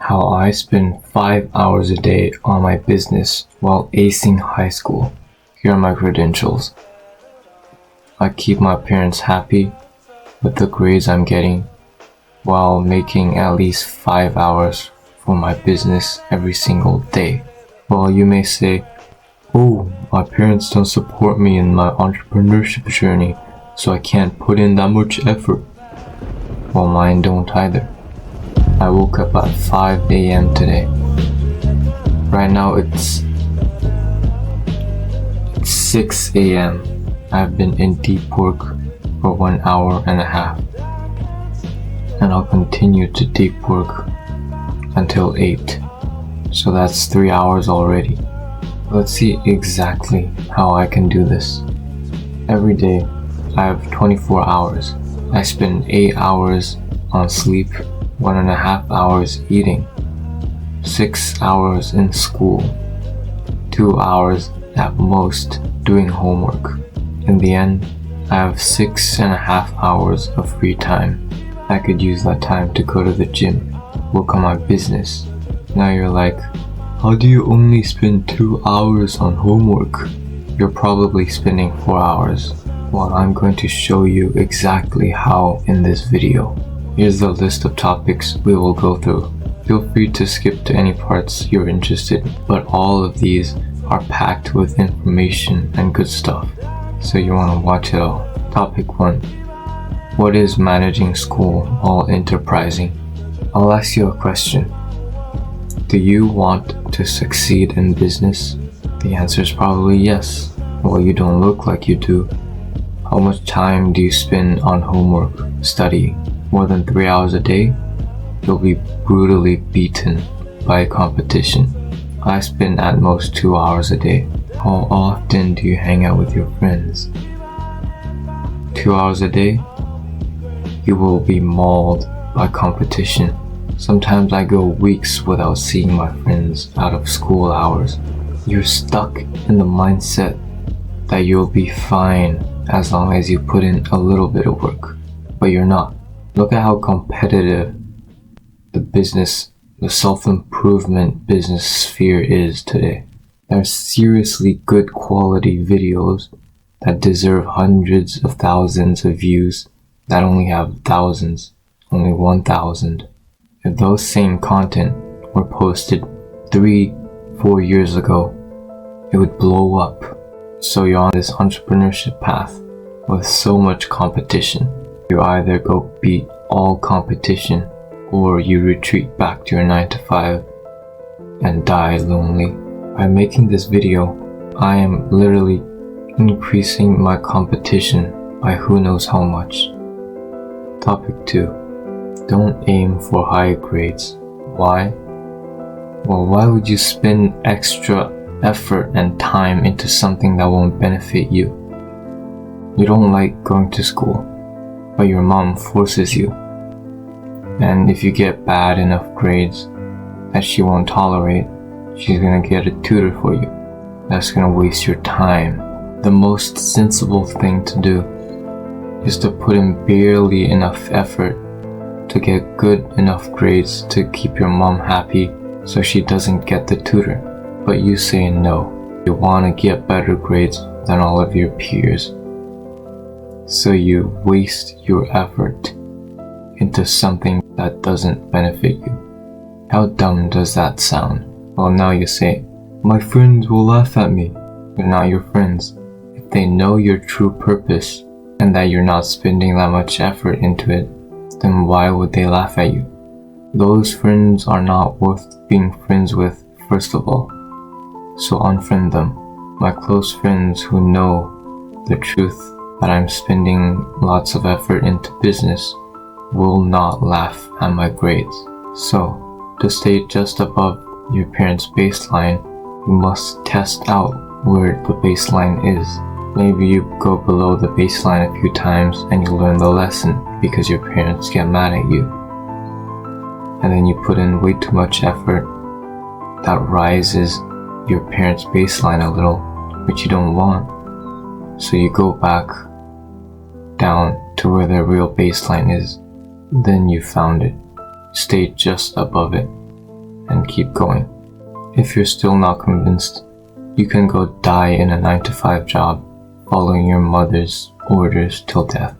How I spend 5 hours a day on my business while acing high school. Here are my credentials. I keep my parents happy with the grades I'm getting while making at least 5 hours for my business every single day. Well, you may say, oh, my parents don't support me in my entrepreneurship journey, so I can't put in that much effort. Well, mine don't either. I woke up at 5 a.m. today. Right now it's 6 a.m. I've been in deep work for 1 hour and a half. And I'll continue to deep work until 8. So that's 3 hours already. Let's see exactly how I can do this. Every day I have 24 hours. I spend 8 hours on sleep, 1.5 hours eating, 6 hours in school, 2 hours at most doing homework. In the end, I have 6.5 hours of free time. I could use that time to go to the gym, work on my business. Now you're like, how do you only spend 2 hours on homework? You're probably spending 4 hours. Well, I'm going to show you exactly how in this video. Here's the list of topics we will go through. Feel free to skip to any parts you're interested in, but all of these are packed with information and good stuff, so you want to watch it all. Topic 1. What is managing school while enterprising? I'll ask you a question. Do you want to succeed in business? The answer is probably yes. Well, you don't look like you do. How much time do you spend on homework, studying? More than 3 hours a day? You'll be brutally beaten by a competition. I spend at most 2 hours a day. How often do you hang out with your friends? 2 hours a day? You will be mauled by competition. Sometimes I go weeks without seeing my friends out of school hours. You're stuck in the mindset that you'll be fine as long as you put in a little bit of work, but you're not. Look at how competitive the self-improvement business sphere is today. There are seriously good quality videos that deserve hundreds of thousands of views that only have thousands, only 1,000. If those same content were posted 3-4 years ago, it would blow up. So you're on this entrepreneurship path with so much competition. You either go beat all competition or you retreat back to your 9 to 5 and die lonely. By making this video, I am literally increasing my competition by who knows how much. Topic 2. Don't aim for high grades. Why? Well, why would you spend extra effort and time into something that won't benefit you? You don't like going to school, but your mom forces you. And if you get bad enough grades that she won't tolerate, she's gonna get a tutor for you. That's gonna waste your time. The most sensible thing to do is to put in barely enough effort to get good enough grades to keep your mom happy so she doesn't get the tutor. But you say no. You want to get better grades than all of your peers. So you waste your effort into something that doesn't benefit you. How dumb does that sound? Well, now you say, my friends will laugh at me. They're not your friends. If they know your true purpose and that you're not spending that much effort into it, then why would they laugh at you? Those friends are not worth being friends with, first of all. So unfriend them. My close friends who know the truth that I'm spending lots of effort into business will not laugh at my grades. So, to stay just above your parents' baseline, you must test out where the baseline is. Maybe you go below the baseline a few times and you learn the lesson because your parents get mad at you. And then you put in way too much effort that rises your parents' baseline a little, which you don't want. So you go back down to where the real baseline is. Then you found it. Stay just above it. and keep going. If you're still not convinced, you can go die in a 9-to-5 job following your mother's orders till death.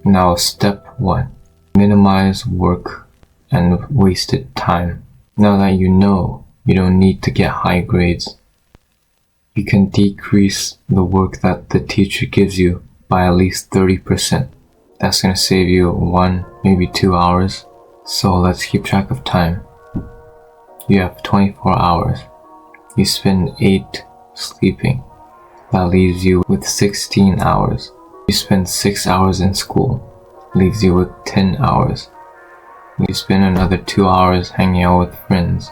Now, step 1. Minimize work and wasted time. Now that you know you don't need to get high grades, you can decrease the work that the teacher gives you by at least 30%. That's going to save you 1, maybe 2 hours. So let's keep track of time. You have 24 hours. You spend 8 sleeping. That leaves you with 16 hours. You spend 6 hours in school. Leaves you with 10 hours. You spend another 2 hours hanging out with friends.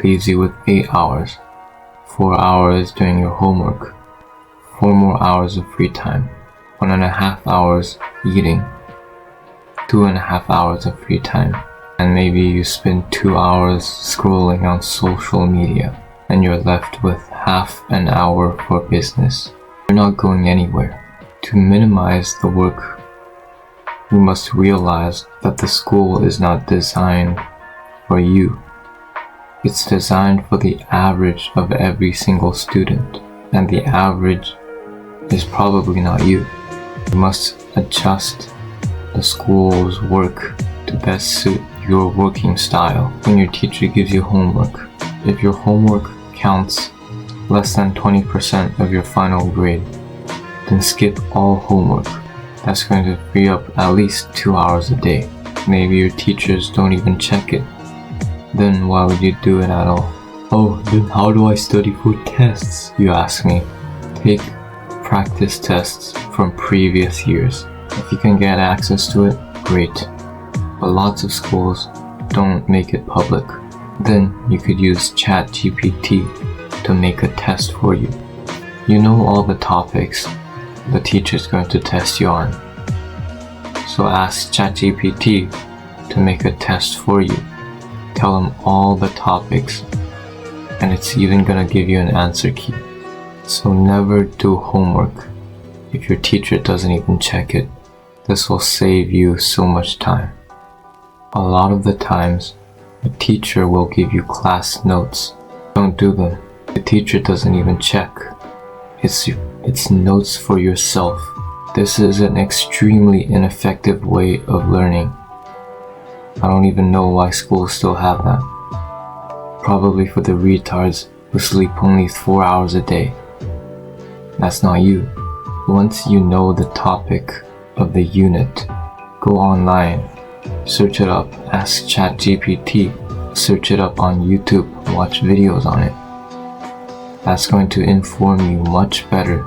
Leaves you with 8 hours. 4 hours doing your homework. 4 more hours of free time. 1.5 hours eating. 2.5 hours of free time. And maybe you spend 2 hours scrolling on social media, and you're left with half an hour for business. You're not going anywhere. To minimize the work, you must realize that the school is not designed for you. It's designed for the average of every single student, and the average is probably not you. You must adjust the school's work to best suit your working style. When your teacher gives you homework, if your homework counts less than 20% of your final grade, then skip all homework. That's going to free up at least 2 hours a day. Maybe your teachers don't even check it. Then why would you do it at all? Oh, then how do I study for tests, you ask me? Take practice tests from previous years. If you can get access to it, great. But lots of schools don't make it public. Then you could use ChatGPT to make a test for you. You know all the topics the teacher's going to test you on. So ask ChatGPT to make a test for you. Tell them all the topics, and it's even gonna give you an answer key. So never do homework if your teacher doesn't even check it. This will save you so much time. A lot of the times, the teacher will give you class notes. Don't do them. The teacher doesn't even check. It's notes for yourself. This is an extremely ineffective way of learning. I don't even know why schools still have that. Probably for the retards who sleep only 4 hours a day. That's not you. Once you know the topic of the unit, go online, search it up, ask ChatGPT, search it up on YouTube, watch videos on it. That's going to inform you much better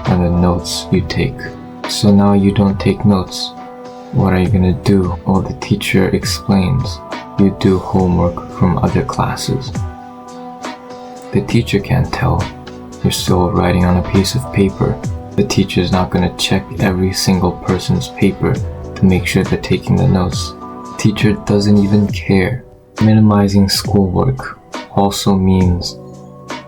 than the notes you take. So now you don't take notes. What are you gonna do? Well, the teacher explains. You do homework from other classes. The teacher can't tell. You're still writing on a piece of paper. The teacher's not gonna check every single person's paper to make sure they're taking the notes. The teacher doesn't even care. Minimizing schoolwork also means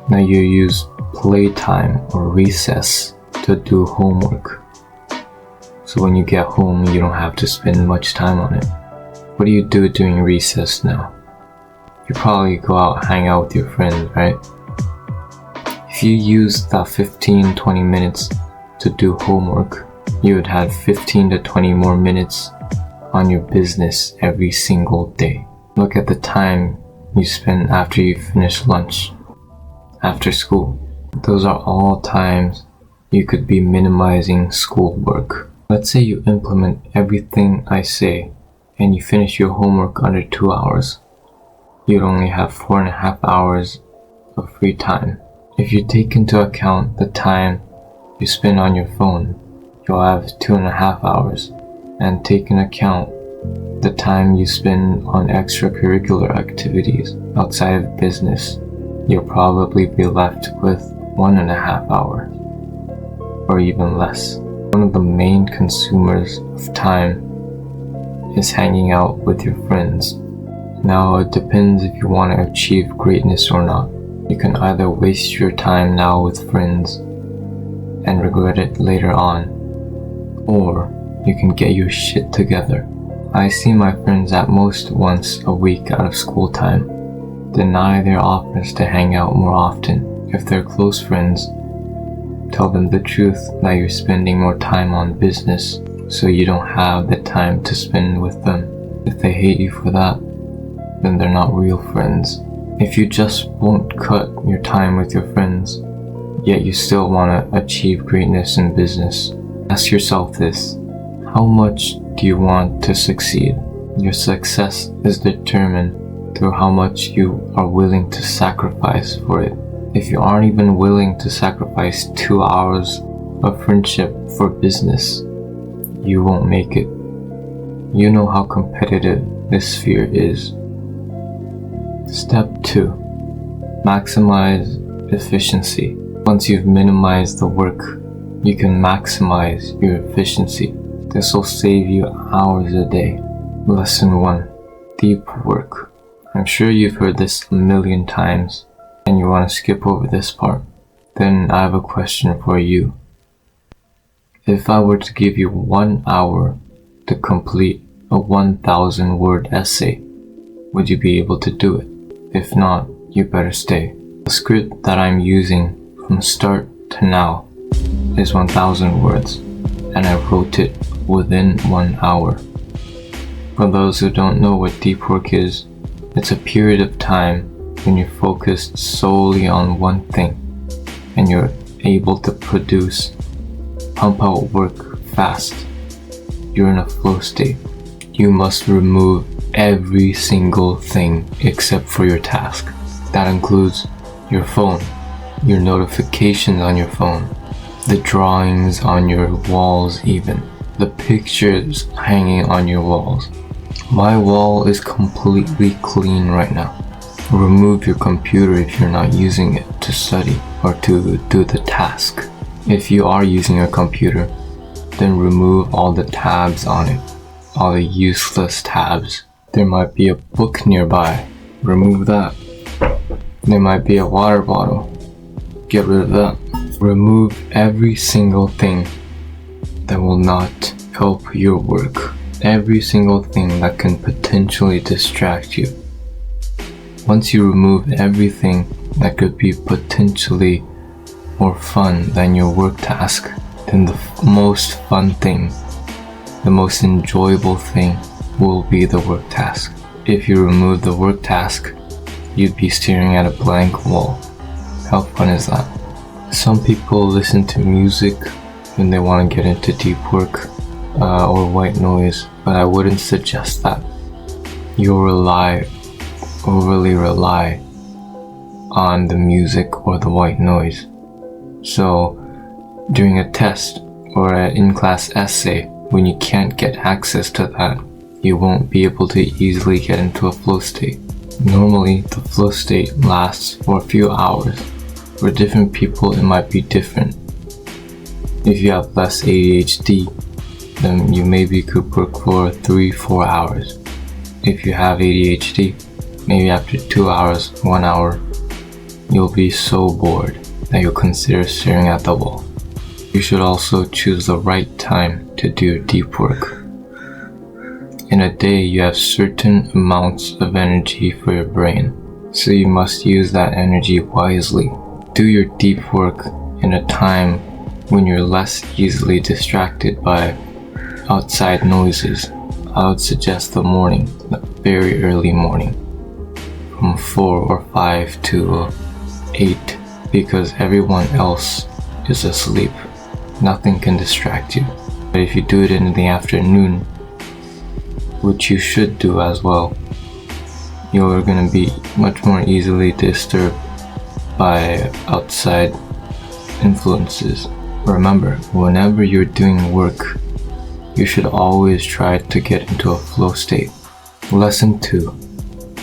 that you use playtime or recess to do homework. So when you get home, you don't have to spend much time on it. What do you do during recess now? You probably go out, hang out with your friends, right? If you use that 15-20 minutes to do homework, you would have 15 to 20 more minutes on your business every single day. Look at the time you spend after you finish lunch, after school. Those are all times you could be minimizing schoolwork. Let's say you implement everything I say and you finish your homework under 2 hours. You'd only have 4.5 hours of free time. If you take into account the time you spend on your phone, you'll have 2.5 hours. And take into account the time you spend on extracurricular activities outside of business, you'll probably be left with 1.5 hours, or even less. One of the main consumers of time is hanging out with your friends. Now it depends if you want to achieve greatness or not. You can either waste your time now with friends and regret it later on, or you can get your shit together, I see my friends at most once a week out of school time. Deny their offers to hang out more often. If they're close friends, tell them the truth that you're spending more time on business, so you don't have the time to spend with them. If they hate you for that, then they're not real friends. If you just won't cut your time with your friends, yet you still want to achieve greatness in business, ask yourself this: how much do you want to succeed? Your success is determined through how much you are willing to sacrifice for it. If you aren't even willing to sacrifice 2 hours of friendship for business, you won't make it. You know how competitive this sphere is. Step 2. Maximize efficiency. Once you've minimized the work, you can maximize your efficiency. This will save you hours a day. Lesson 1. Deep work. I'm sure you've heard this a million times, and you want to skip over this part. Then I have a question for you. If I were to give you 1 hour to complete a 1,000 word essay, would you be able to do it? If not, you better stay. The script that I'm using from start to now is 1,000 words, and I wrote it within 1 hour. For those who don't know what deep work is, it's a period of time when you're focused solely on one thing, and you're able to pump out work fast. You're in a flow state. You must remove every single thing except for your task. That includes your phone, your notifications on your phone, the drawings on your walls even, the pictures hanging on your walls. My wall is completely clean right now. Remove your computer if you're not using it to study or to do the task. If you are using a computer, then remove all the tabs on it, all the useless tabs. There might be a book nearby. Remove that. There might be a water bottle. Get rid of that. Remove every single thing that will not help your work. Every single thing that can potentially distract you. Once you remove everything that could be potentially more fun than your work task, then the most fun thing, the most enjoyable thing will be the work task. If you remove the work task, you'd be staring at a blank wall. How fun is that? Some people listen to music when they want to get into deep work or white noise, but I wouldn't suggest that. You'll overly rely on the music or the white noise. So during a test or an in-class essay, when you can't get access to that, you won't be able to easily get into a flow state. Normally, the flow state lasts for a few hours. For different people, it might be different. If you have less ADHD, then you maybe could work for 3-4 hours. If you have ADHD, maybe after 2 hours, 1 hour, you'll be so bored that you'll consider staring at the wall. You should also choose the right time to do your deep work. In a day, you have certain amounts of energy for your brain, so you must use that energy wisely. Do your deep work in a time when you're less easily distracted by outside noises. I would suggest the morning, the very early morning, from 4 or 5 to 8, because everyone else is asleep. Nothing can distract you. But if you do it in the afternoon, which you should do as well, you're going to be much more easily disturbed by outside influences. Remember, whenever you're doing work, you should always try to get into a flow state. Lesson 2.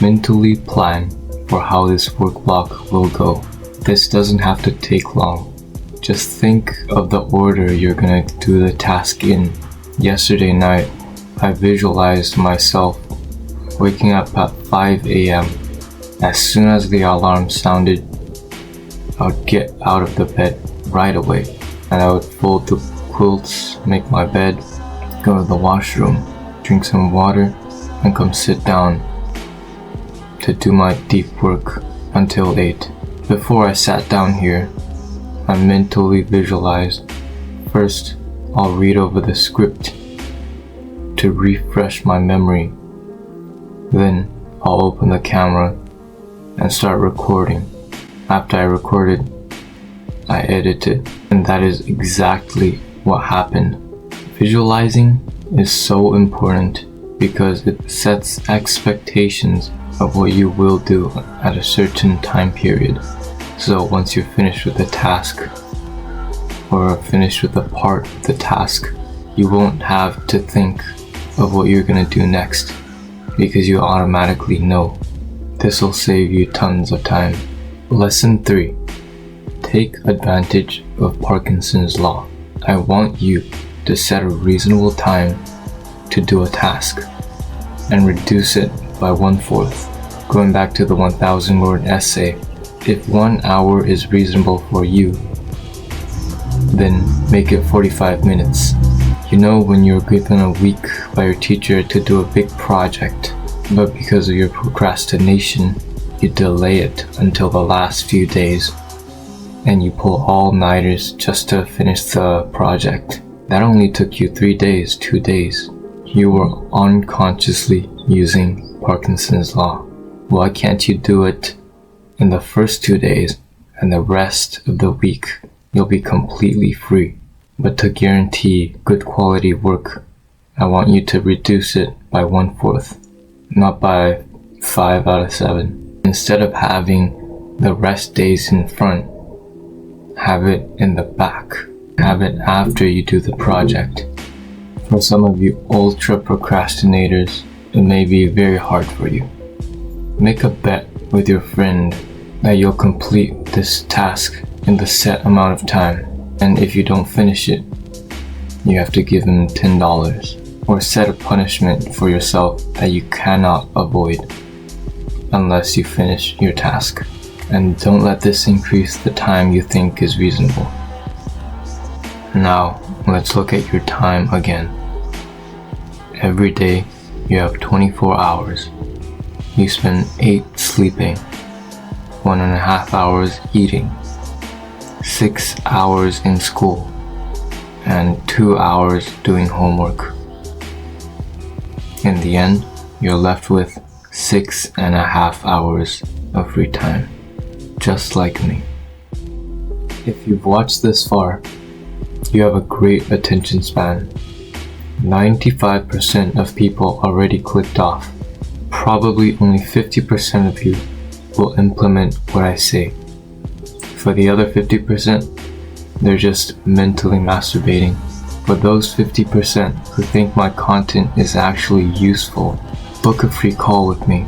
Mentally plan for how this work block will go. This doesn't have to take long. Just think of the order you're gonna do the task in. Yesterday night, I visualized myself waking up at 5 a.m. As soon as the alarm sounded, I would get out of the bed right away, and I would fold the quilts, make my bed, go to the washroom, drink some water, and come sit down to do my deep work until 8. Before I sat down here, I mentally visualized. First, I'll read over the script to refresh my memory. Then, I'll open the camera and start recording. After I recorded, I edited, and that is exactly what happened. Visualizing is so important because it sets expectations of what you will do at a certain time period. So once you're finished with the task, or finished with a part of the task, you won't have to think of what you're gonna do next because you automatically know. This will save you tons of time. Lesson 3. Take advantage of Parkinson's law. I want you to set a reasonable time to do a task and reduce it by 1/4. Going back to the 1,000 word essay, if 1 hour is reasonable for you, then make it 45 minutes. You know when you're given a week by your teacher to do a big project, but because of your procrastination, you delay it until the last few days, and you pull all-nighters just to finish the project. That only took you 3 days, 2 days. You were unconsciously using Parkinson's law. Why can't you do it in the first 2 days, and the rest of the week you'll be completely free? But to guarantee good quality work, I want you to reduce it by 1/4, not by 5 out of 7. Instead of having the rest days in front, have it in the back. Have it after you do the project. For some of you ultra procrastinators, it may be very hard for you. Make a bet with your friend that you'll complete this task in the set amount of time, and if you don't finish it, you have to give him $10, or set a punishment for yourself that you cannot avoid unless you finish your task. And don't let this increase the time you think is reasonable. Now, let's look at your time again. Every day, you have 24 hours. You spend 8 sleeping, 1.5 hours eating, 6 hours in school, and 2 hours doing homework. In the end, you're left with 6.5 hours of free time, just like me. If you've watched this far, you have a great attention span. 95% of people already clicked off. Probably only 50% of you will implement what I say. For the other 50%, they're just mentally masturbating. For those 50% who think my content is actually useful, book a free call with me.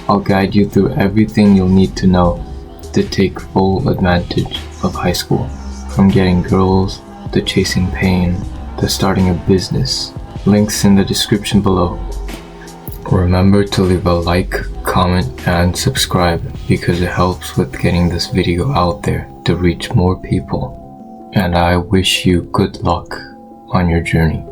I'll guide you through everything you'll need to know to take full advantage of high school. From getting girls, to chasing pain, to starting a business. Links in the description below. Remember to leave a like, comment, and subscribe because it helps with getting this video out there to reach more people. And I wish you good luck on your journey.